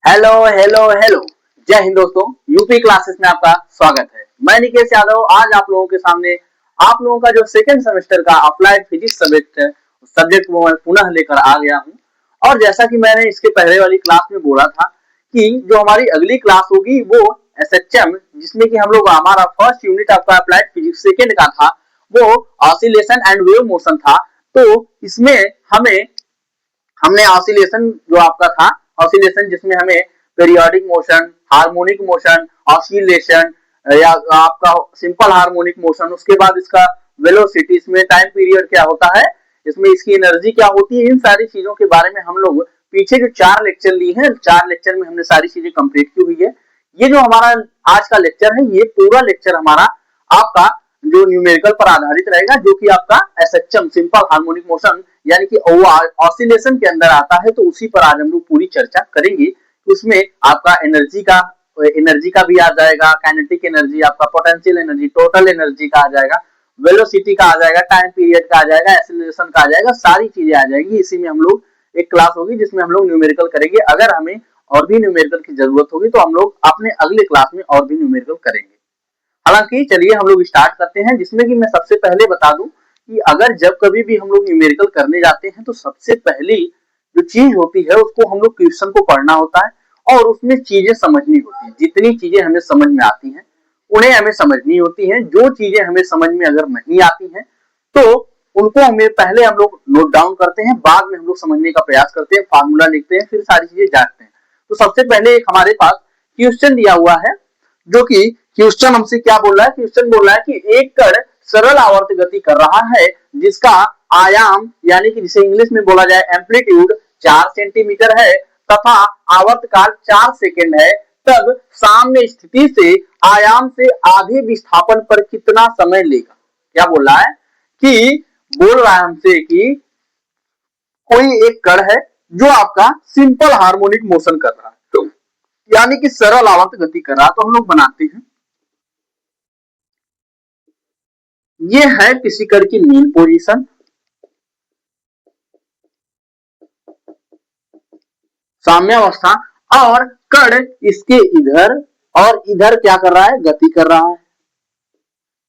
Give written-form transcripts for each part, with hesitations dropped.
Hello hello hello. जय हिंद दोस्तों, UP classes में आपका स्वागत है। मैं निकेश यादव आज आप लोगों के सामने आप लोगों का जो सेकंड सेमेस्टर का अप्लाइड फिजिक्स सब्जेक्ट है, सब्जेक्ट को मैं पुनः लेकर आ गया हूं। और जैसा कि मैंने इसके पहले वाली क्लास में बोला था कि जो हमारी अगली क्लास होगी वो एसएचएम, जिसमें कि हम लोग हमारा फर्स्ट यूनिट आपका अप्लाइड फिजिक्स सेकंड का था, वो ऑसिलेशन एंड वेव मोशन था। तो इसमें हमने ऑसिलेशन जो आपका था, ऑसिलेशन जिसमें हमें periodic motion, harmonic motion, oscillation या आपका सिंपल हार्मोनिक मोशन, उसके बाद इसका वेलोसिटी, इसमें टाइम पीरियड क्या होता है, इसमें इसकी एनर्जी क्या होती है, इन सारी चीजों के बारे में हम लोग पीछे जो 4 लेक्चर लिए हैं, 4 लेक्चर में हमने सारी चीजें कंप्लीट की हुई है। ये जो हमारा आज का लेक्चर है, ये पूरा लेक्चर हमारा आपका जो न्यूमेरिकल पर आधारित रहेगा, जो कि आपका एसएचएम सिंपल हार्मोनिक मोशन यानी कि ऑसिलेशन के अंदर आता है। तो उसी पर आज हम लोग पूरी चर्चा करेंगे। उसमें आपका एनर्जी का भी आ जाएगा, काइनेटिक एनर्जी, आपका पोटेंशियल एनर्जी, टोटल एनर्जी का आ जाएगा, वेलोसिटी का आ जाएगा, टाइम पीरियड का आ जाएगा, एक्सीलरेशन का आ जाएगा, सारी चीजें आ जाएगी। इसी में हम लोग एक क्लास होगी जिसमें हम लोग न्यूमेरिकल करेंगे। अगर हमें और भी न्यूमेरिकल की जरूरत होगी तो हम लोग अपने अगले क्लास में और भी न्यूमेरिकल करेंगे। हालांकि चलिए हम लोग स्टार्ट करते हैं, जिसमें कि मैं सबसे पहले बता दूं कि अगर जब कभी भी हम लोग न्यूमेरिकल करने जाते हैं तो सबसे पहली जो चीज होती है उसको हम लोग क्वेश्चन को पढ़ना होता है और उसमें चीजें समझनी होती है। जितनी चीजें हमें समझ में आती हैं उन्हें हमें समझनी होती है। जो चीजें हमें समझ में अगर नहीं आती हैं तो उनको हमें पहले हम लोग नोट डाउन करते हैं, बाद में हम लोग समझने का प्रयास करते हैं, फार्मूला लिखते हैं, फिर सारी चीजें जांचते हैं। तो सबसे पहले एक हमारे पास क्वेश्चन दिया हुआ है, जो कि क्वेश्चन हमसे क्या बोल रहा है, क्वेश्चन बोल रहा है कि एक कण सरल आवर्त गति कर रहा है जिसका आयाम यानी कि जिसे इंग्लिश में बोला जाए एम्पलीट्यूड 4 सेंटीमीटर है तथा आवर्त काल 4 सेकंड है, तब साम्य स्थिति से आयाम से आधे विस्थापन पर कितना समय लेगा। क्या बोल रहा है कि बोल रहा है हमसे कि कोई एक कण है जो आपका सिंपल हार्मोनिक मोशन कर रहा है, तो यानी कि सरल आवर्त गति कर रहा है। तो हम लोग बनाते हैं, ये है किसी कण की मीन पोजीशन, साम्यावस्था, और कण इसके इधर और इधर क्या कर रहा है, गति कर रहा है।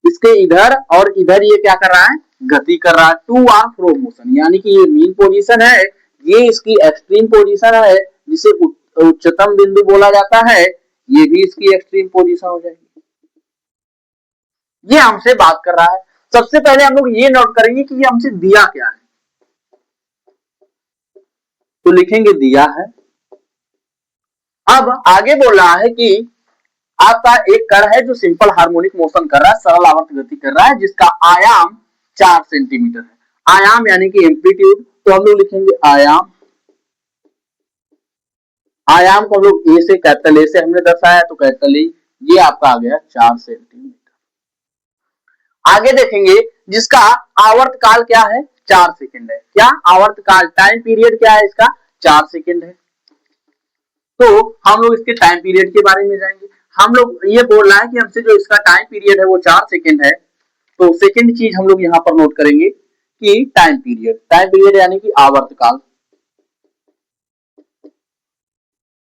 इसके इधर और इधर ये क्या कर रहा है, गति कर रहा है। टू आर फ्लो मोशन, यानी कि ये मीन पोजीशन है, ये इसकी एक्सट्रीम पोजीशन है जिसे उच्चतम बिंदु बोला जाता है, ये भी इसकी एक्सट्रीम पोजीशन हो जाएगी। ये हमसे बात कर रहा है। सबसे पहले हम लोग ये नोट करेंगे कि ये हमसे दिया क्या है, तो लिखेंगे दिया है। अब आगे बोल रहा है कि आपका एक कण है जो सिंपल हार्मोनिक मोशन कर रहा है, सरल आवर्त गति कर रहा है, जिसका आयाम 4 सेंटीमीटर है। आयाम यानी कि एम्पलीट्यूड, तो हम लोग लिखेंगे आयाम। आयाम को हम लोग ए से, कैपिटल ए से हमने दर्शाया, तो कैपिटल ए, ये आपका आ गया 4 सेंटीमीटर। आगे देखेंगे जिसका आवर्त काल क्या है, 4 सेकंड है। क्या आवर्त काल, टाइम पीरियड क्या है इसका, 4 सेकंड है। तो हम लोग इसके टाइम पीरियड के बारे में जाएंगे। हम लोग ये बोल रहा है कि हमसे जो इसका टाइम पीरियड है वो 4 सेकंड है, तो सेकंड चीज हम लोग यहां पर नोट करेंगे कि टाइम पीरियड, टाइम पीरियड यानी कि आवर्त काल।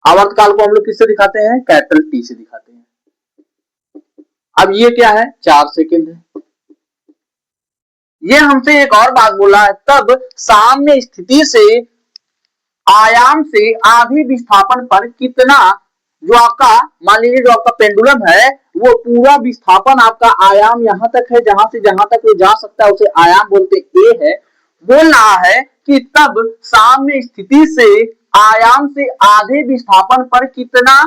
आवर्त काल को हम लोग किससे दिखाते हैं, कैपिटल टी से दिखाते हैं। अब ये क्या है, 4 सेकंड है। ये हमसे एक और बात बोला है, तब साम्य स्थिति से आयाम से आधे विस्थापन पर कितना, जो आपका मान लीजिए जो आपका पेंडुलम है वो पूरा विस्थापन आपका आयाम यहां तक है, जहां तक वो जा सकता है उसे आयाम बोलते ए है। बोल रहा है कि तब साम्य स्थिति से आयाम से आधे विस्थापन पर कितना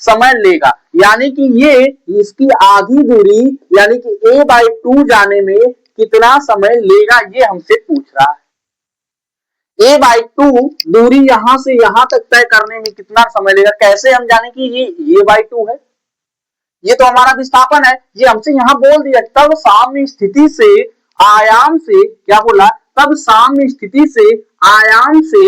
समय लेगा, यानी कि ये इसकी आधी दूरी यानी कि a/2 जाने में कितना समय लेगा, ये हमसे पूछ रहा है। a/2 दूरी यहां से यहां तक तय करने में कितना समय लेगा। कैसे हम जाने कि ये a/2 है, ये तो हमारा विस्थापन है, ये हमसे यहां बोल दिया। तब साम्य स्थिति से आयाम से, क्या बोला, तब साम्य स्थिति से आयाम से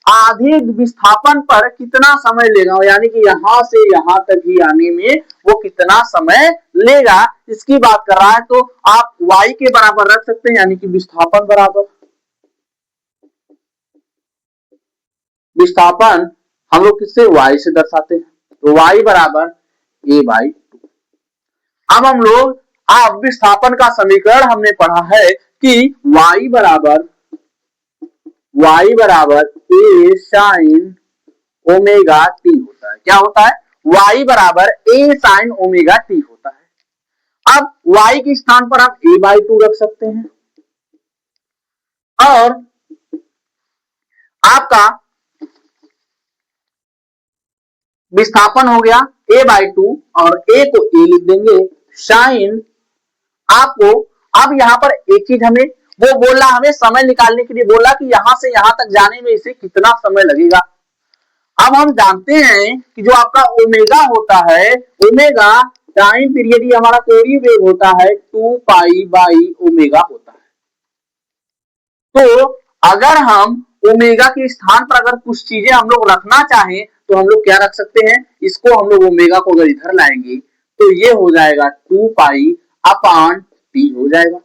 आधे विस्थापन पर कितना समय लेगा, यानी कि यहां से यहां तक ही आने में वो कितना समय लेगा, इसकी बात कर रहा है। तो आप y के बराबर रख सकते हैं, यानी कि विस्थापन हम लोग किससे y से दर्शाते हैं, तो y बराबर a बाई 2। अब हम लोग अब विस्थापन का समीकरण हमने पढ़ा है कि y बराबर a साइन ओमेगा टी होता है। क्या होता है, y बराबर a साइन ओमेगा टी होता है। अब y के स्थान पर आप a बाई 2 रख सकते हैं और आपका विस्थापन हो गया a बाई 2 और a को a लिख देंगे साइन आपको। अब यहां पर एक चीज हमें वो बोला, हमें समय निकालने के लिए बोला कि यहां से यहां तक जाने में इसे कितना समय लगेगा। अब हम जानते हैं कि जो आपका ओमेगा होता है, ओमेगा टाइम पीरियड ही हमारा कोणीय वेग होता है 2 पाई बाई ओमेगा होता है। तो अगर हम ओमेगा के स्थान पर अगर कुछ चीजें हम लोग रखना चाहें तो हम लोग क्या रख सकते हैं, इसको हम लोग ओमेगा को अगर इधर लाएंगे तो ये हो जाएगा 2 पाई अपान टी हो जाएगा।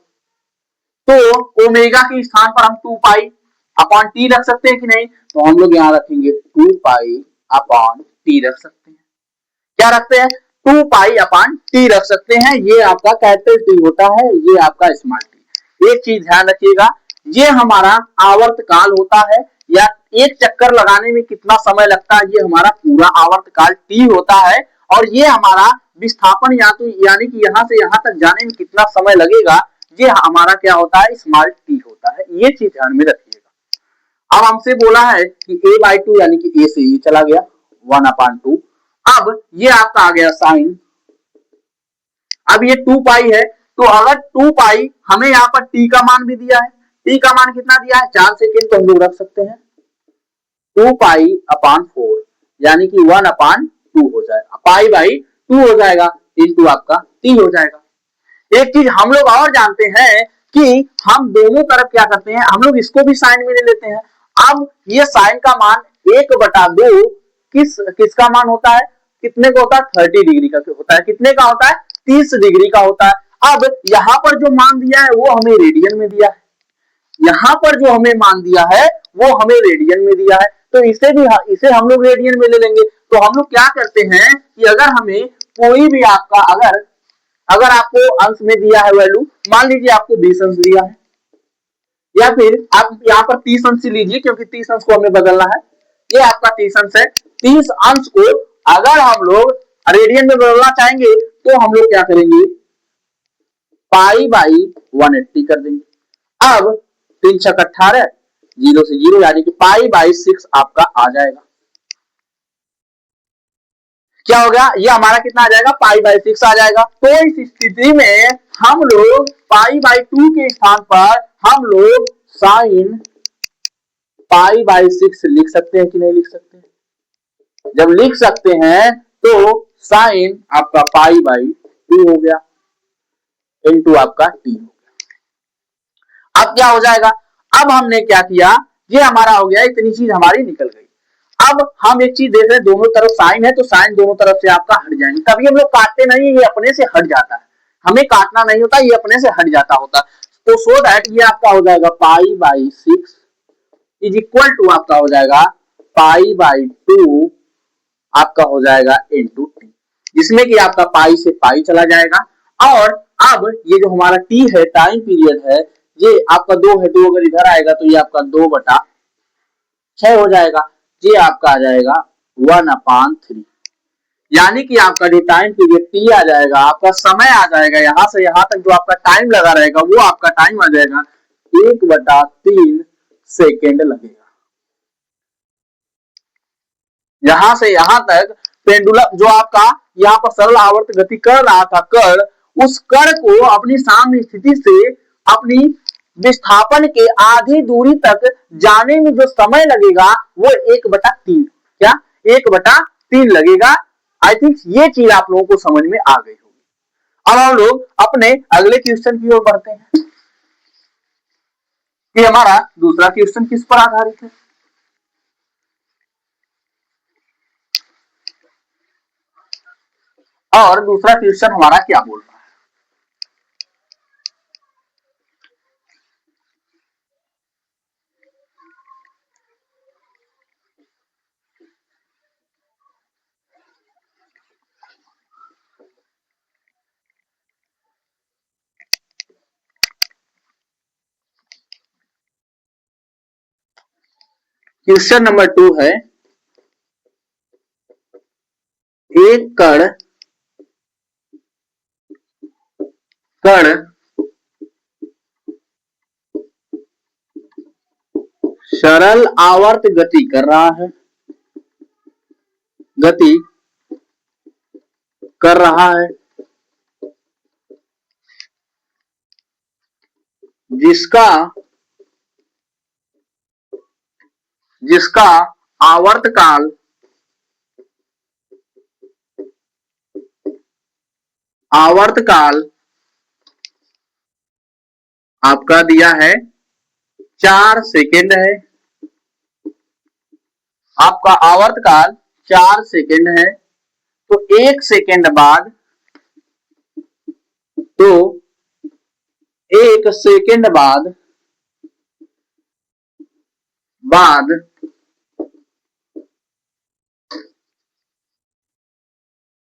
तो ओमेगा के स्थान पर हम 2 पाई अपान टी रख सकते हैं कि नहीं, तो हम लोग यहां रखेंगे 2 पाई अपान टी रख सकते हैं। क्या रखते हैं, 2 पाई अपान टी रख सकते हैं। ये आपका कैपिटल टी होता है, ये आपका स्मॉल टी। एक चीज ध्यान रखिएगा, ये हमारा आवर्त काल होता है या एक चक्कर लगाने में कितना समय लगता है, ये हमारा पूरा आवर्त काल टी होता है। और ये हमारा विस्थापन या तो यानी कि यहां से यहां तक जाने में कितना समय लगेगा, ये हमारा क्या होता है, स्मॉल टी होता है। ये चीज ध्यान में रखिएगा। अब हमसे बोला है कि a बाई 2 यानी कि a से ये चला गया 1 अपान 2। अब ये आपका आ गया साइन, अब ये 2 पाई है, तो अगर 2 पाई हमें यहाँ पर t का मान भी दिया है, t का मान कितना दिया है 4 सेकेंड, तो हम लोग रख सकते हैं 2 पाई अपान 4 यानी कि 1 अपान 2 हो जाएगा, पाई बाई 2 हो जाएगा इंटू आपका t हो जाएगा। एक चीज हम लोग और जानते हैं कि हम दोनों तरफ क्या करते हैं, हम लोग इसको भी साइन में ले लेते हैं। अब ये साइन का मान 1/2 किसका मान होता है, कितने का होता है, 30 डिग्री का होता है। कितने का होता है, 30 डिग्री का होता है। अब यहाँ पर जो मान दिया है वो हमें रेडियन में दिया है, यहाँ पर जो हमें मान दिया है वो हमें रेडियन में दिया है, तो इसे हम लोग रेडियन में ले लेंगे। तो हम लोग क्या करते हैं कि अगर हमें कोई भी आपका अगर आपको अंश में दिया है वैल्यू, मान लीजिए आपको 20 अंश दिया है, या फिर आप यहाँ पर 30 अंश लीजिए क्योंकि 30 अंश को हमें बदलना है, ये आपका 30 अंश है। 30 अंश को अगर हम लोग रेडियन में बदलना चाहेंगे तो हम लोग क्या करेंगे, पाई बाई 180 कर देंगे। अब 3 छक 18, 0 से 0 यानी कि पाई बाई 6 आपका आ जाएगा। क्या हो गया, ये हमारा कितना आ जाएगा, पाई बाई 6 आ जाएगा। तो इस स्थिति में हम लोग पाई बाई 2 के स्थान पर हम लोग साइन पाई बाई 6 लिख सकते हैं कि नहीं लिख सकते हैं। जब लिख सकते हैं तो साइन आपका पाई बाई 2 हो गया इनटू आपका टी हो गया। अब क्या हो जाएगा, अब हमने क्या किया, ये हमारा हो गया, इतनी चीज हमारी निकल गई। अब हम एक चीज देख रहे हैं, दोनों तरफ साइन है तो साइन दोनों तरफ से आपका हट जाएंगे, तभी हम लोग काटते नहीं, ये अपने से हट जाता है, हमें काटना नहीं होता, ये अपने से हट जाता होता। तो सो दैट ये आपका हो जाएगा pi by 6 is equal to आपका हो जाएगा पाई बाई 2 आपका हो जाएगा इनटू टी, जिसमें कि आपका पाई से पाई चला जाएगा। और अब ये जो हमारा टी है, टाइम पीरियड है, ये आपका 2 है, 2 अगर इधर आएगा तो ये आपका 2/6 हो जाएगा। ये आपका आ जाएगा 1/3 यानी कि आपका जो टाइम पीरियड टी आ जाएगा, आपका समय आ जाएगा, यहां से यहां तक जो आपका टाइम लगा रहेगा वो आपका टाइम आ जाएगा 1/3 सेकेंड लगेगा। यहां से यहां तक पेंडुलम जो आपका यहाँ पर सरल आवर्त गति कर रहा था कण, उस कण को अपनी साम्य स्थिति से अपनी विस्थापन के आधी दूरी तक जाने में जो समय लगेगा वो 1/3, क्या 1/3 लगेगा। आई थिंक ये चीज आप लोगों को समझ में आ गई होगी। अब हम लोग अपने अगले क्वेश्चन की ओर बढ़ते हैं कि हमारा दूसरा क्वेश्चन किस पर आधारित है। और दूसरा क्वेश्चन हमारा क्या बोल रहा है, क्वेश्चन नंबर 2 है, एक कण सरल आवर्त गति कर रहा है, जिसका आवर्त काल आपका दिया है 4 सेकेंड है। आपका आवर्त काल 4 सेकेंड है, तो 1 सेकेंड बाद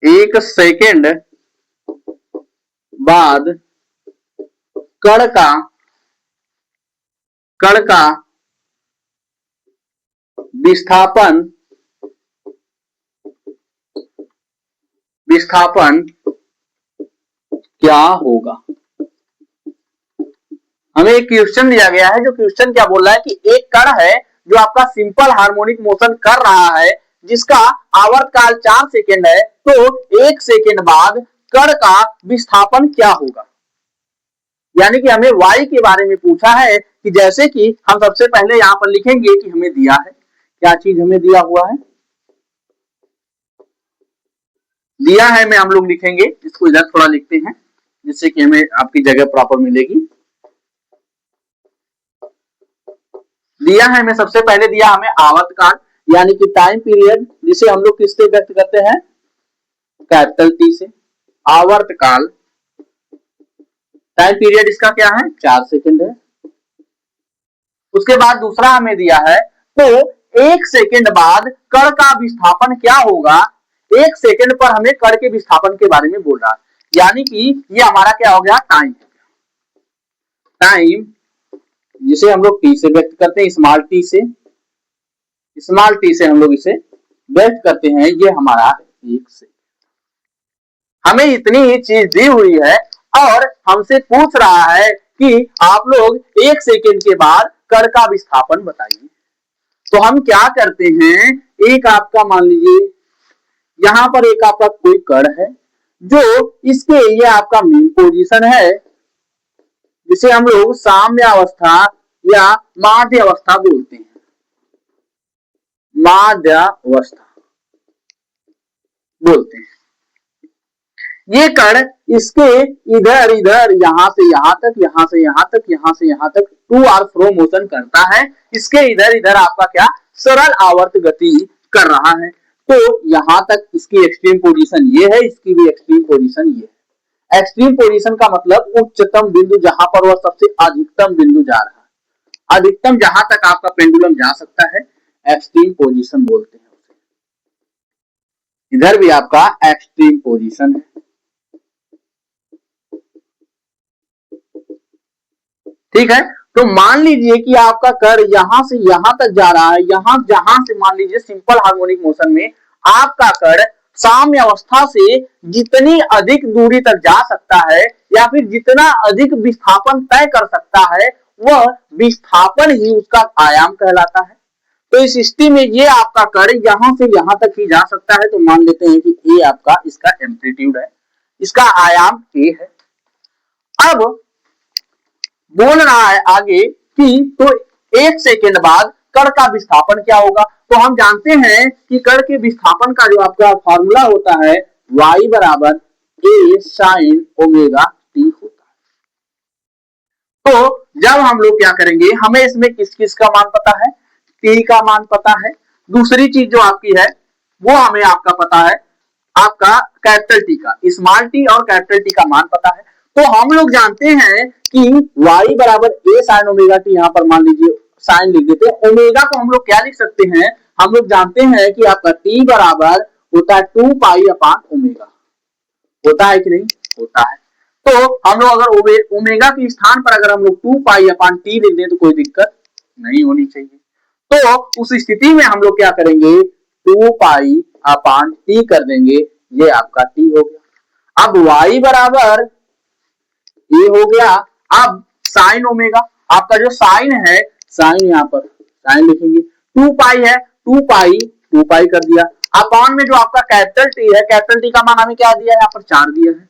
एक सेकेंड बाद कण का विस्थापन क्या होगा। हमें एक क्वेश्चन दिया गया है, जो क्वेश्चन क्या बोल रहा है कि एक कण है जो आपका सिंपल हार्मोनिक मोशन कर रहा है, जिसका आवर्त काल 4 सेकेंड है, तो 1 सेकेंड बाद कण का विस्थापन क्या होगा। यानी कि हमें y के बारे में पूछा है, कि जैसे कि हम सबसे पहले यहां पर लिखेंगे कि हमें दिया है, क्या चीज हमें दिया हुआ है, दिया है में हम लोग लिखेंगे, इसको इधर थोड़ा लिखते हैं जिससे कि हमें आपकी जगह प्रॉपर मिलेगी। दिया है हमें, सबसे पहले दिया हमें आवर्त काल यानी कि टाइम पीरियड, जिसे हम लोग किससे व्यक्त करते हैं, कैपिटल टी से। आवर्त काल टाइम पीरियड इसका क्या है, 4 सेकेंड है। उसके बाद दूसरा हमें दिया है, तो 1 सेकेंड बाद कण का विस्थापन क्या होगा। 1 सेकेंड पर हमें कण के विस्थापन के बारे में बोल रहा है, यानी कि ये हमारा क्या हो गया, टाइम, जिसे हम लोग टी से व्यक्त करते हैं, स्मॉल टी से हम लोग इसे व्यक्त करते हैं। ये हमारा 1 सेकेंड। हमें इतनी ही चीज दी हुई है और हमसे पूछ रहा है कि आप लोग 1 सेकेंड के बाद कण का विस्थापन बताइए। तो हम क्या करते हैं, एक आपका मान लीजिए यहां पर एक आपका कोई कण है, जो इसके ये आपका मेन पोजीशन है, जिसे हम लोग साम्य अवस्था या माध्य अवस्था बोलते हैं, ये कण इसके इधर इधर यहां से यहां तक, यहां से यहां तक, यहां से यहां तक टू आर फ्रो मोशन करता है। इसके इधर इधर आपका क्या सरल आवर्त गति कर रहा है। तो यहां तक इसकी एक्सट्रीम पोजीशन ये है, इसकी भी एक्सट्रीम पोजीशन ये है। एक्सट्रीम पोजीशन का मतलब उच्चतम बिंदु, जहां पर वह सबसे अधिकतम बिंदु जा रहा है, अधिकतम जहां तक आपका पेंडुलम जा सकता है, एक्सट्रीम पोजीशन बोलते हैं उसे। इधर भी आपका एक्सट्रीम पोजीशन है, ठीक है। तो मान लीजिए कि आपका कण यहां से यहां तक जा रहा है, यहां जहां से मान लीजिए सिंपल हार्मोनिक मोशन में आपका कण साम्य अवस्था से जितनी अधिक दूरी तक जा सकता है, या फिर जितना अधिक विस्थापन तय कर सकता है, वह विस्थापन ही उसका आयाम कहलाता है। तो इस स्थिति में ये आपका कण यहां से यहां तक ही जा सकता है, तो मान लेते हैं कि ए आपका इसका एम्पलीट्यूड है, इसका आयाम ए है। अब बोल रहा है आगे कि तो 1 सेकेंड बाद कण का विस्थापन क्या होगा। तो हम जानते हैं कि कण के विस्थापन का जो आपका फॉर्मूला होता है, y बराबर a sin ओमेगा t होता है। तो जब हम लोग क्या करेंगे, हमें इसमें किस किस का मान पता है, t का मान पता है। दूसरी चीज जो आपकी है वो हमें आपका पता है, आपका कैपिटल टी का, स्मॉल टी और कैपिटल टी का मान पता है। तो हम लोग जानते हैं कि y बराबर a sin ओमेगा टी, यहां पर मान लीजिए साइन लिख देते हैं। ओमेगा को हम लोग क्या लिख सकते हैं, हम लोग जानते हैं कि आपका t बराबर होता है 2 पाई अपान ओमेगा, होता है कि नहीं, होता है। तो हम लोग अगर ओमेगा के स्थान पर अगर हम लोग 2 पाई अपान टी लिख दें तो कोई दिक्कत नहीं होनी चाहिए। तो उस स्थिति में हम लोग क्या करेंगे, 2 पाई अपान टी कर देंगे, ये आपका टी हो गया। अब y बराबर ये हो गया। अब साइन ओमेगा, आपका जो साइन है, साइन यहाँ पर साइन लिखेंगे, 2 पाई है, 2 पाई कर दिया, अपान में जो आपका कैपिटल टी है, कैपिटल टी का मान हमें क्या दिया है, यहाँ पर 4 दिया है,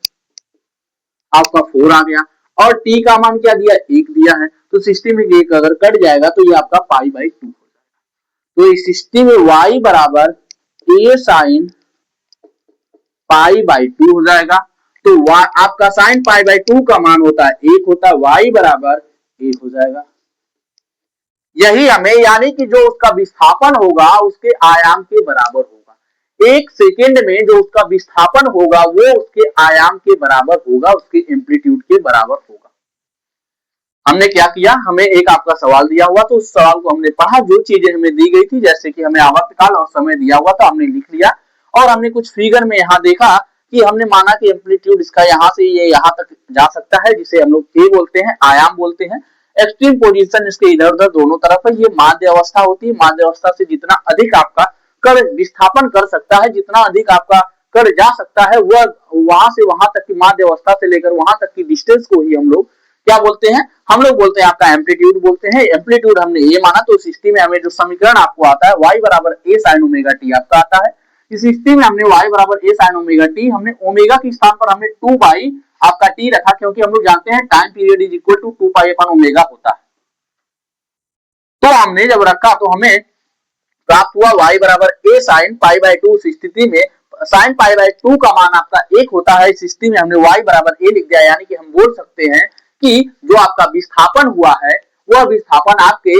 आपका 4 आ गया, और टी का मान क्या दिया, 1 दिया है। तो सिस्टम में एक अगर कट जाएगा तो ये आपका पाई बाई 2 हो जाएगा। तो इस सिस्टम में y बराबर a साइन पाई बाई 2 हो जाएगा। तो आपका साइन पाई बाई 2 का मान होता है 1 होता है, y बराबर 1 हो जाएगा। यही हमें, यानी कि जो उसका विस्थापन होगा उसके आयाम के बराबर होगा। 1 सेकेंड में जो उसका विस्थापन होगा वो उसके आयाम के बराबर होगा, उसके एम्पलीट्यूड के बराबर होगा। हमने क्या किया, हमें एक आपका सवाल दिया हुआ, तो उस सवाल को हमने पढ़ा, जो चीजें हमें दी गई थी, जैसे कि हमें आवर्तकाल और समय दिया हुआ था, हमने लिख लिया, और हमने कुछ फिगर में यहाँ देखा कि हमने माना कि एम्पलीट्यूड इसका यहाँ से ये यहाँ तक जा सकता है, जिसे हम लोग ए बोलते हैं, आयाम बोलते हैं। एक्सट्रीम पोजीशन इसके इधर उधर दोनों तरफ है, ये माध्य अवस्था होती है। माध्य अवस्था से जितना अधिक आपका कण विस्थापन कर सकता है, जितना अधिक आपका कण जा सकता है, वह वहां से वहां तक की माध्य अवस्था से लेकर वहां तक की डिस्टेंस को ही हम लोग क्या बोलते हैं, हम लोग बोलते हैं आपका एम्पलीट्यूड बोलते हैं। एम्पलीट्यूड हमने ये माना, तो इस स्थिति में हमें जो समीकरण आपको आता है, y बराबर a sin ओमेगा टी आपका आता है। इस स्थिति में हमने y बराबर a sin ओमेगा टी, हमने ओमेगा के स्थान पर हमने 2 बाई आपका टी रखा, क्योंकि हम लोग जानते हैं time period is equal to 2 pi upon omega होता है। तो हमने जब रखा तो हमें प्राप्त हुआ y बराबर a sin पाई बाई 2। उस स्थिति में sin पाई बाई 2 का मान आपका 1 होता है। इस स्थिति में हमने y बराबर a लिख दिया, यानी कि हम बोल सकते हैं कि जो आपका विस्थापन हुआ है वह विस्थापन आपके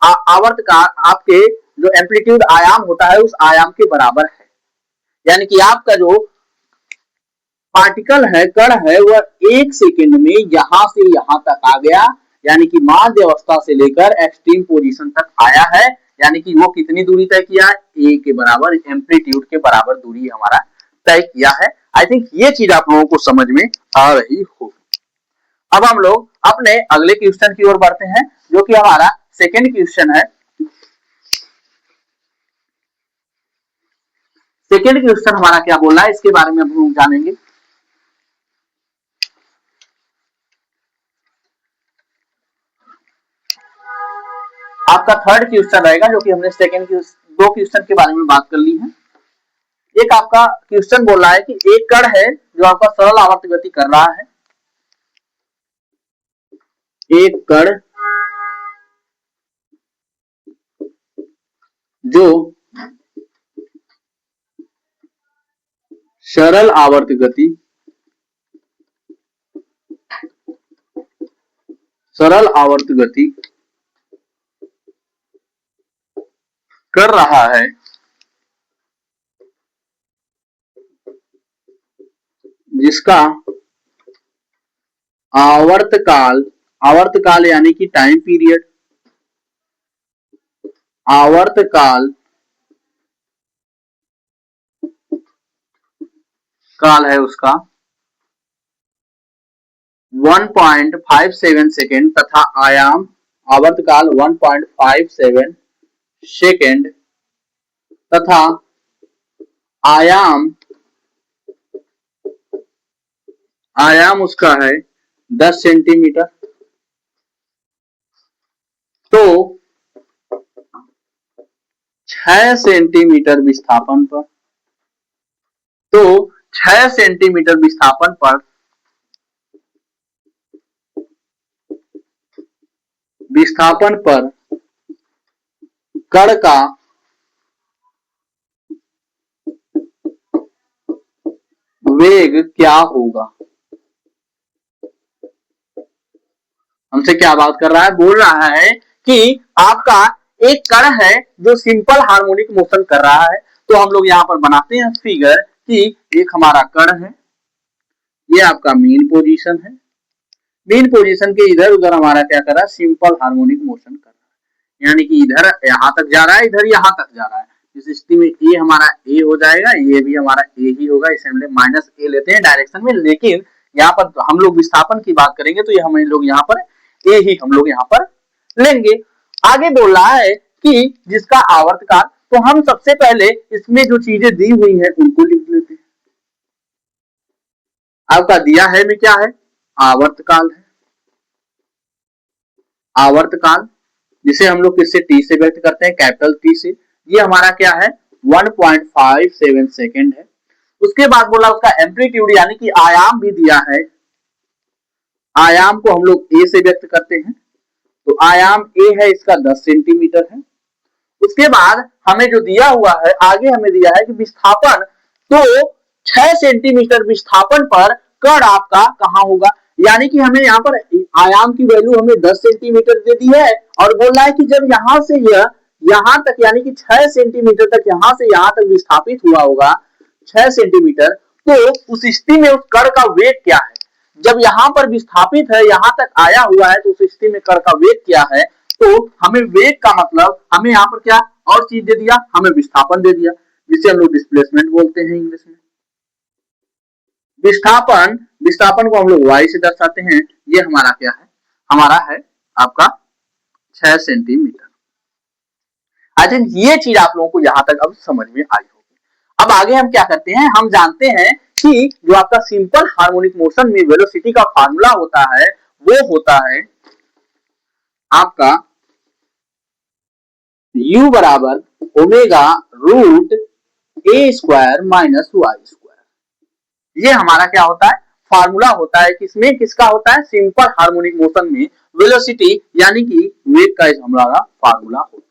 आवर्त का, आपके जो एम्पलीट्यूड आयाम होता है उस आयाम के बराबर है। यानी कि आपका जो पार्टिकल है, कण है, वह 1 सेकेंड में यहां से यहां तक आ गया, यानी कि माध्य अवस्था से लेकर एक्सट्रीम पोजीशन तक आया है। यानी कि वो कितनी दूरी तय किया, a के बराबर, एम्पलीट्यूड के बराबर दूरी हमारा तय किया है। आई थिंक ये चीज आप लोगों को समझ में आ रही होगी। अब हम लोग अपने अगले क्वेश्चन की ओर बढ़ते हैं, जो कि हमारा सेकेंड क्वेश्चन है। सेकेंड क्वेश्चन हमारा क्या बोल रहा है, इसके बारे में हम लोग जानेंगे। आपका थर्ड क्वेश्चन रहेगा, जो कि हमने सेकेंड दो क्वेश्चन के बारे में बात कर ली है। एक आपका क्वेश्चन बोल रहा है कि एक कण है जो आपका सरल आवर्त गति कर रहा है। एक कण जो सरल आवर्त गति कर रहा है, जिसका आवर्तकाल यानी कि टाइम पीरियड, काल है उसका 1.57 सेकेंड तथा आयाम, आवर्तकाल 1.57 सेकेंड तथा आयाम उसका है 10 सेंटीमीटर। तो 6 सेंटीमीटर विस्थापन पर, कण का वेग क्या होगा। हमसे क्या बात कर रहा है, बोल रहा है कि आपका एक कण है जो सिंपल हार्मोनिक मोशन कर रहा है। तो हम लोग यहाँ पर बनाते हैं फिगर कि एक हमारा कण है, ये आपका मेन पोजीशन है, मेन पोजीशन के इधर उधर हमारा क्या कर रहा है, सिंपल हार्मोनिक मोशन कर रहा है। यानी कि इधर यहाँ तक जा रहा है, इधर यहाँ तक जा रहा है। इस स्थिति में ए हमारा ए हो जाएगा, ये भी हमारा ए ही होगा, इसे हम माइनस ए लेते हैं डायरेक्शन में। लेकिन यहाँ पर हम लोग विस्थापन की बात करेंगे तो ये हम लोग यहाँ पर ए ही हम लोग यहाँ पर लेंगे। आगे बोल रहा है कि जिसका आवर्तकाल, तो हम सबसे पहले इसमें जो चीजें दी हुई हैं उनको लिख लेते हैं। आपका दिया है में क्या है, आवर्तकाल है, आवर्तकाल जिसे हम लोग किससे टी से व्यक्त करते हैं, कैपिटल टी से। ये हमारा क्या है 1.57 सेकेंड है। उसके बाद बोला उसका एम्पलीट्यूड यानी कि आयाम भी दिया है, आयाम को हम लोग ए से व्यक्त करते हैं, तो आयाम ए है इसका 10 सेंटीमीटर है। उसके बाद हमें जो दिया हुआ है, आगे हमें दिया है कि विस्थापन, तो 6 सेंटीमीटर विस्थापन पर कण आपका कहां होगा, यानी कि हमें यहाँ पर आयाम की वैल्यू हमें 10 सेंटीमीटर दे दी है और बोल रहा है कि जब यहां से यह यहां तक यानी कि 6 सेंटीमीटर तक यहां से यहां तक विस्थापित हुआ होगा 6 सेंटीमीटर, तो उस स्थिति में उस कण का वेग क्या है, जब यहां पर विस्थापित है यहां तक आया हुआ है तो उस स्थिति में कण का वेग क्या है, तो हमें वेग का मतलब हमें यहाँ पर क्या और चीज दे दिया, हमें विस्थापन दे दिया जिसे हम लोग डिस्प्लेसमेंट बोलते हैं इंग्लिश में। विस्थापन, विस्थापन को हम लोग y से दर्शाते हैं, ये हमारा क्या है, हमारा है आपका 6 सेंटीमीटर। आई थिंक ये चीज आप लोगों को यहां तक अब समझ में आई होगी। अब आगे हम क्या करते हैं, हम जानते हैं कि जो आपका सिंपल हार्मोनिक मोशन में वेलोसिटी का फार्मूला होता है वो होता है आपका u बराबर ओमेगा रूट ए स्क्वायर माइनस वाई स्क्वायर। ये हमारा क्या होता है, फार्मूला होता है, किसमें, किसका होता है, सिंपल हार्मोनिक मोशन में वेलोसिटी यानी कि वेग का हमारा फार्मूला होता है।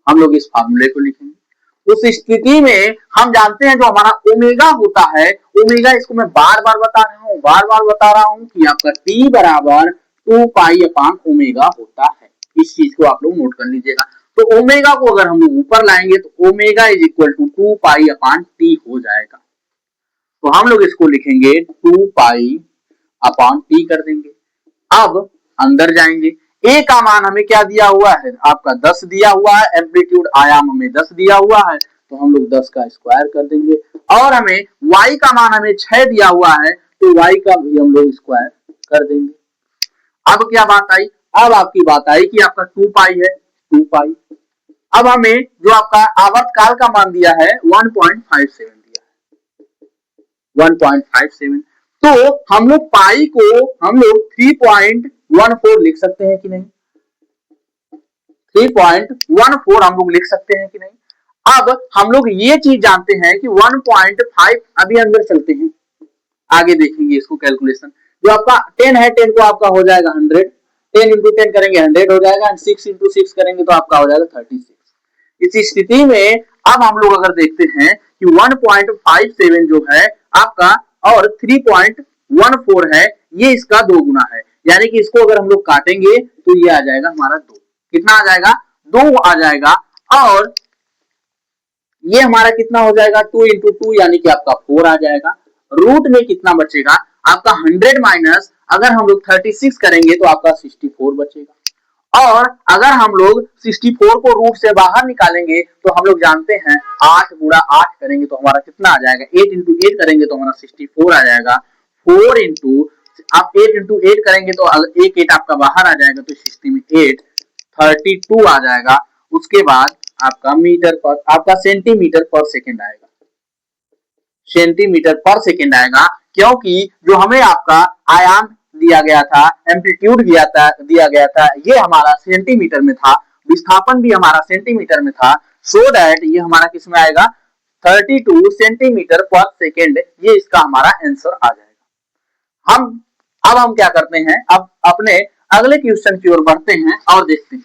हम लोग इस फार्मूले को लिखेंगे। उस स्थिति में हम जानते हैं जो हमारा ओमेगा होता है, ओमेगा इसको मैं बार बार बता रहा हूं, बार बार बता रहा हूं कि आपका टी बराबर 2 पाई अपान ओमेगा होता है। इस चीज को आप लोग नोट कर लीजिएगा। तो ओमेगा को अगर हम लोग ऊपर लाएंगे तो omega is equal to 2 pi upon t हो जाएगा। तो हम लोग इसको लिखेंगे 2 पाई अपान टी कर देंगे। अब अंदर जाएंगे, ए का मान हमें क्या दिया हुआ है, आपका 10 दिया हुआ है, एम्पलीट्यूड आयाम हमें 10 दिया हुआ है, तो हम लोग 10 का स्क्वायर कर देंगे। और हमें y का मान हमें 6 दिया हुआ है, तो y का भी हम लोग स्क्वायर कर देंगे। अब क्या बात आई, अब आपकी बात आई कि आपका 2 पाई है, 2 पाई। अब हमें जो आपका आवर्तकाल का मान दिया है 1.57 दिया है, 1.57, तो हम लोग पाई को हम लोग 3.14 लिख सकते हैं कि नहीं, 3.14 हम लोग लिख सकते हैं कि नहीं। अब हम लोग ये चीज जानते हैं कि 1.5, अभी अंदर चलते हैं आगे देखेंगे इसको कैलकुलेशन। जो आपका 10 है, 10 को आपका हो जाएगा 100, 10 इंटू 10 करेंगे 100 हो जाएगा, एंड 6 इंटू 6 करेंगे तो आपका हो जाएगा 36। इस स्थिति में अब हम लोग अगर देखते हैं कि 1.57 जो है आपका और 3.14 है, ये इसका 2 गुना है, यानी कि इसको अगर हम लोग काटेंगे तो ये आ जाएगा हमारा 2, कितना आ जाएगा, 2 आ जाएगा। और ये हमारा कितना हो जाएगा, 2 इंटू 2 यानी कि आपका 4 आ जाएगा। रूट में कितना बचेगा आपका 100 माइनस अगर हम लोग 36 करेंगे तो आपका 64 बचेगा। और अगर हम लोग 64 को रूट से बाहर निकालेंगे तो हम लोग जानते हैं 8 गुणा 8 करेंगे तो हमारा कितना आ जाएगा, 8 इंटू 8 करेंगे तो हमारा 64 आ जाएगा। 4 इंटू आप 8 इंटू 8 करेंगे तो एक 8 आपका बाहर आ जाएगा, तो 60 में 8 32 आ जाएगा। उसके बाद आपका मीटर पर, आपका सेंटीमीटर पर सेकेंड आएगा, सेंटीमीटर पर सेकेंड आएगा, क्योंकि जो हमें आपका आयाम दिया गया था, एम्पलीट्यूड दिया गया था, ये हमारा सेंटीमीटर में था, विस्थापन भी हमारा सेंटीमीटर में था, सो दैट ये हमारा किस में आएगा 32 सेंटीमीटर पर सेकेंड, ये इसका हमारा आंसर आ जाएगा। अब हम क्या करते हैं, अब अपने अगले क्वेश्चन की ओर बढ़ते हैं और देखते हैं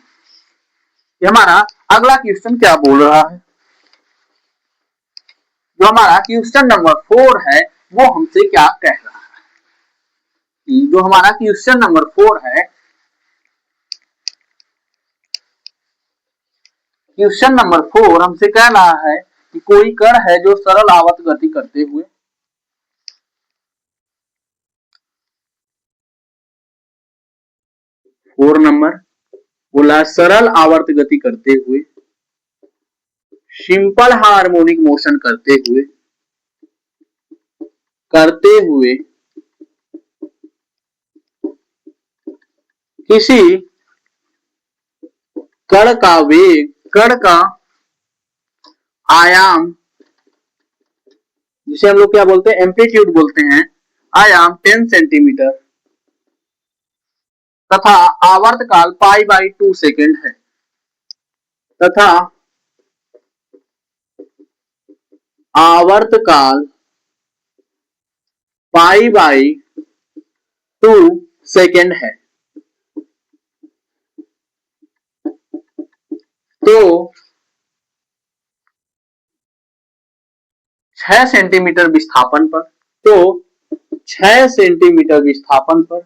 कि हमारा अगला क्वेश्चन क्या बोल रहा है। जो हमारा क्वेश्चन नंबर 4 है वो हमसे क्या कह रहा है, जो हमारा क्वेश्चन नंबर 4 है, क्वेश्चन नंबर 4 हमसे कह रहा है कि कोई कण है जो सरल आवर्त गति करते हुए 4 नंबर बोला सरल आवर्त गति करते हुए, सिंपल हार्मोनिक मोशन करते हुए किसी कण का वेग, कण का आयाम, जिसे हम लोग क्या बोलते हैं, एम्पलीट्यूड बोलते हैं, आयाम 10 सेंटीमीटर तथा आवर्त काल π/2 सेकेंड है, तथा आवर्त काल π/2 सेकेंड है। तो 6 सेंटीमीटर विस्थापन पर, तो 6 सेंटीमीटर विस्थापन पर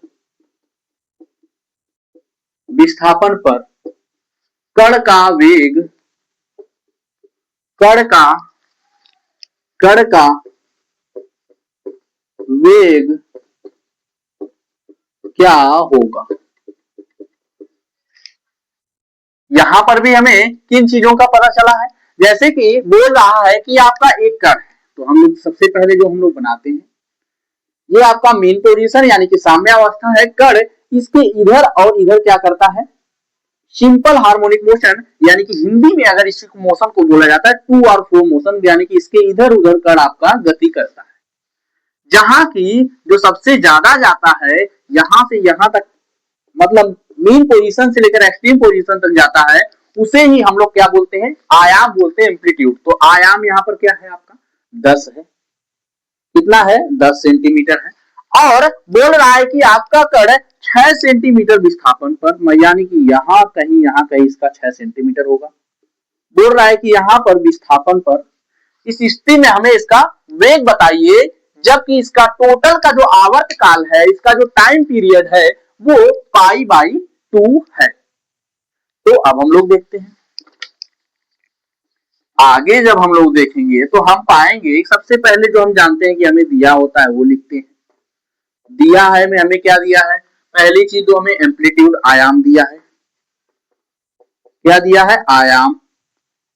कण का वेग, कण का वेग क्या होगा। यहां पर भी हमें किन चीजों का पता चला है, जैसे कि बोल रहा है कि आपका एक कण है, तो हम लोग सबसे पहले जो हम लोग बनाते हैं, ये आपका मेन पोजीशन यानी कि साम्यावस्था है। कण इसके इधर और इधर क्या करता है, सिंपल हार्मोनिक मोशन, यानी कि हिंदी में अगर इस मोशन को बोला जाता है टू और फ्रो मोशन, यानी कि इसके इधर उधर कण आपका गति करता है। जहां की जो सबसे ज्यादा जाता है, यहां से यहां तक, मतलब मीन पोजीशन से लेकर एक्सट्रीम पोजीशन तक जाता है, उसे ही हम लोग क्या बोलते हैं, आयाम बोलते हैं, एम्पलीट्यूड। तो आयाम यहाँ पर क्या है आपका 10 है, कितना है 10 सेंटीमीटर है। और बोल रहा है कि आपका कण 6 सेंटीमीटर विस्थापन पर, यानी कि यहाँ कहीं इसका 6 सेंटीमीटर होगा। बोल रहा है कि यहाँ पर विस्थापन पर, इस स्थिति में हमें इसका वेग बताइए, जबकि इसका टोटल का जो आवर्त काल है, इसका जो टाइम पीरियड है, वो π/2 है। तो अब हम लोग देखते हैं, आगे जब हम लोग देखेंगे तो हम पाएंगे, सबसे पहले जो हम जानते हैं कि हमें दिया होता है वो लिखते हैं। दिया है हमें क्या दिया है, पहली चीज जो हमें एम्पलीट्यूड आयाम दिया है, क्या दिया है, आयाम।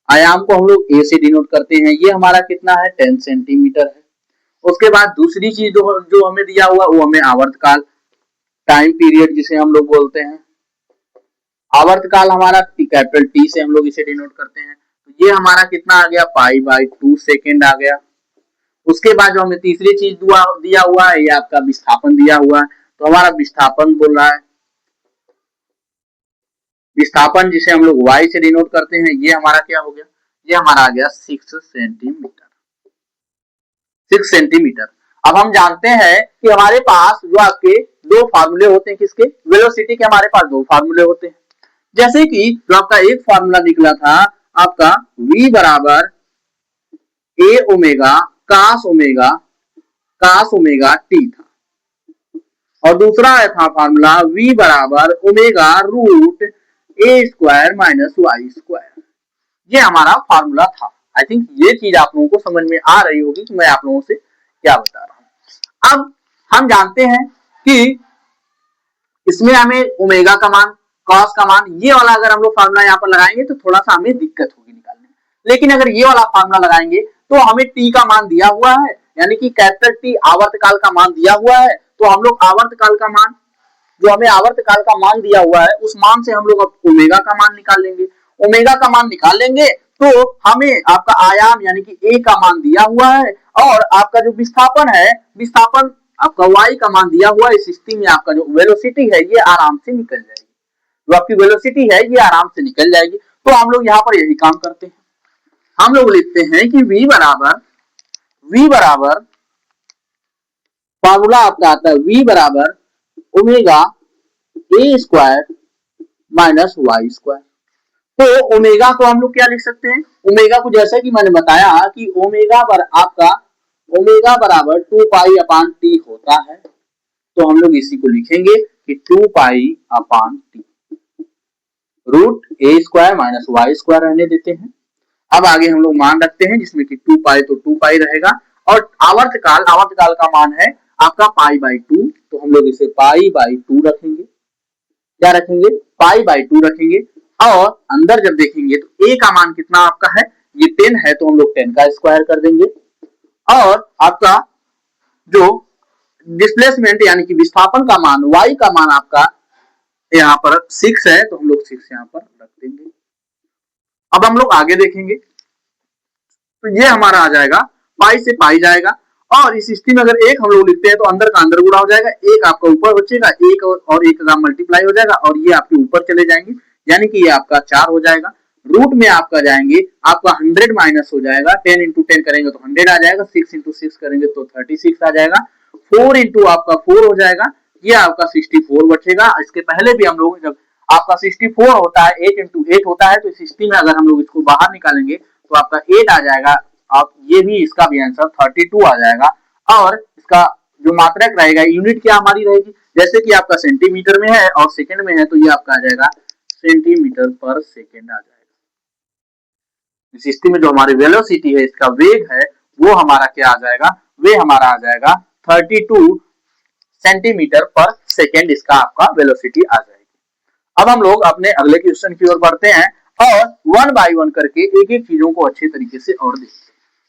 आयाम को हम लोग ए से डिनोट करते हैं, ये हमारा कितना है 10 सेंटीमीटर है। उसके बाद दूसरी चीज जो हमें दिया हुआ वो हमें आवर्तकाल, टाइम पीरियड जिसे हम लोग बोलते हैं, आवर्तकाल हमारा कैपिटल टी से हम लोग इसे डिनोट करते हैं। तो ये हमारा कितना आ गया π/2 सेकेंड आ गया। उसके बाद जो हमें तीसरी चीज दिया हुआ है, ये आपका विस्थापन दिया हुआ है। तो हमारा विस्थापन बोल रहा है, विस्थापन जिसे हम लोग y से डिनोट करते हैं, ये हमारा क्या हो गया, ये हमारा आ गया 6 सेंटीमीटर, 6 सेंटीमीटर। अब हम जानते हैं कि हमारे पास जो आपके दो फार्मूले होते हैं, किसके, वेलोसिटी के हमारे पास दो फार्मूले होते हैं। जैसे कि जो आपका एक फार्मूला निकला था आपका v बराबर a omega cos omega t था, और दूसरा था फार्मूला v बराबर omega root a square minus y square. ये हमारा फार्मूला था। आई थिंक ये चीज आप लोगों को समझ में आ रही होगी कि मैं आप लोगों से क्या बता रहा हूं। अब हम जानते हैं कि इसमें हमें ओमेगा का मान, कॉस का मान, ये वाला अगर हम लोग फार्मूला यहाँ पर लगाएंगे तो थोड़ा सा हमें दिक्कत होगी निकालने में, लेकिन अगर ये वाला फार्मूला लगाएंगे तो हमें टी का मान दिया हुआ है, यानी कि कैपिटल टी आवर्तकाल का मान दिया हुआ है। तो हम लोग आवर्तकाल का मान, जो हमें आवर्तकाल का मान दिया हुआ है, उस मान से हम लोग अब ओमेगा का मान निकाल लेंगे। ओमेगा का मान निकाल लेंगे तो हमें आपका आयाम यानी कि ए का मान दिया हुआ है, और आपका जो विस्थापन है, विस्थापन आपका y का मान दिया हुआ है। इस स्थिति में आपका जो वेलोसिटी है ये आराम से निकल जाएगी, जो आपकी वेलोसिटी है ये आराम से निकल जाएगी। तो हम लोग यहाँ पर यही काम करते हैं, हम लोग लिखते हैं कि v बराबर फॉर्मूला आपका आता है v बराबर omega a square minus y square. तो ओमेगा को हम लोग क्या लिख सकते हैं, ओमेगा को जैसा कि मैंने बताया कि आपका ओमेगा बराबर 2 पाई अपान टी होता है। तो हम लोग इसी को लिखेंगे कि 2 पाई अपान टी, रूट ए स्क्वायर माइनस वाई स्क्वायर रहने देते हैं। अब आगे हम लोग मान रखते हैं, जिसमें कि 2 पाई तो 2 पाई रहेगा, और आवर्तकाल का मान है आपका π/2, तो हम लोग इसे π/2 रखेंगे। क्या रखेंगे, π/2 रखेंगे। और अंदर जब देखेंगे तो a का मान कितना आपका है, ये 10 है, तो हम लोग 10 का स्क्वायर कर देंगे। और आपका जो डिस्प्लेसमेंट यानी कि विस्थापन का मान, y का मान आपका यहाँ पर 6 है, तो हम लोग 6 यहाँ पर रख देंगे। अब हम लोग आगे देखेंगे, तो ये हमारा आ जाएगा पाई से पाई जाएगा, और इस स्थिति में अगर एक हम लोग लिखते हैं तो अंदर का अंदर गुणा हो जाएगा, एक आपका ऊपर बचेगा, एक और एक का मल्टीप्लाई हो जाएगा, और ये आपके ऊपर चले जाएंगे, यानी कि ये आपका 4 हो जाएगा। रूट में आपका जाएंगे, आपका 100 माइनस हो जाएगा, 10 इंटू 10 करेंगे तो 100 आ जाएगा, 6 इंटू 6 करेंगे तो 36 आ जाएगा, 4 इंटू आपका 4 हो जाएगा, ये आपका 64 बचेगा। इसके पहले भी हम लोग जब आपका 64 होता है, 8 इंटू 8 होता है, तो इस स्थिति में अगर हम लोग इसको बाहर निकालेंगे तो आपका 8 आ जाएगा, आप ये भी इसका भी आंसर 32 आ जाएगा। और इसका जो मात्रक रहेगा, यूनिट क्या हमारी रहेगी, जैसे कि आपका सेंटीमीटर में है और सेकंड में है, तो ये आपका आ जाएगा सेंटीमीटर पर सेकंड आ जाएगा। इस स्थिति में जो हमारी वेलोसिटी है, इसका वेग है, वो हमारा क्या आ जाएगा, वे हमारा आ जाएगा 32 सेंटीमीटर पर सेकंड, इसका आपका वेलोसिटी आ जाएगी। अब हम लोग अपने अगले क्वेश्चन की ओर बढ़ते हैं और वन बाय वन करके एक एक चीजों को अच्छे तरीके से और देखते हैं।